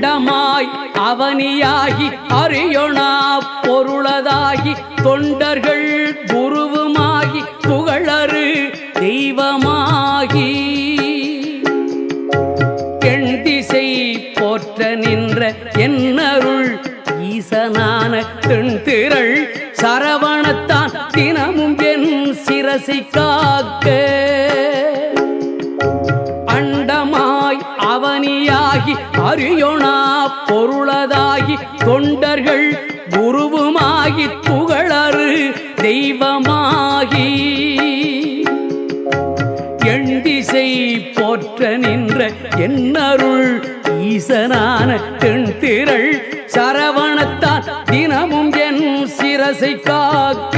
அண்டமாய் அவனியாகி அறியொணா பொருளதாகி தொண்டர்கள் குருவுமாகி புகழறு தெய்வமாகி எண் திசை போற்ற நின்ற என்னருள் ஈசனான தென்திரள் சரவணத்தான் தினமும் என் சிரசை காக்க அண்டமாய் அவனியாகி அறியொணா பொருளதாகி தொண்டர்கள் குருவுமாகி புகழறு தெய்வமாகி எண் திசை போற்ற நின்ற என்னருள் ஈசனான தென்திரள் சரவணத்தான் தினமும் என் சிரசை காக்க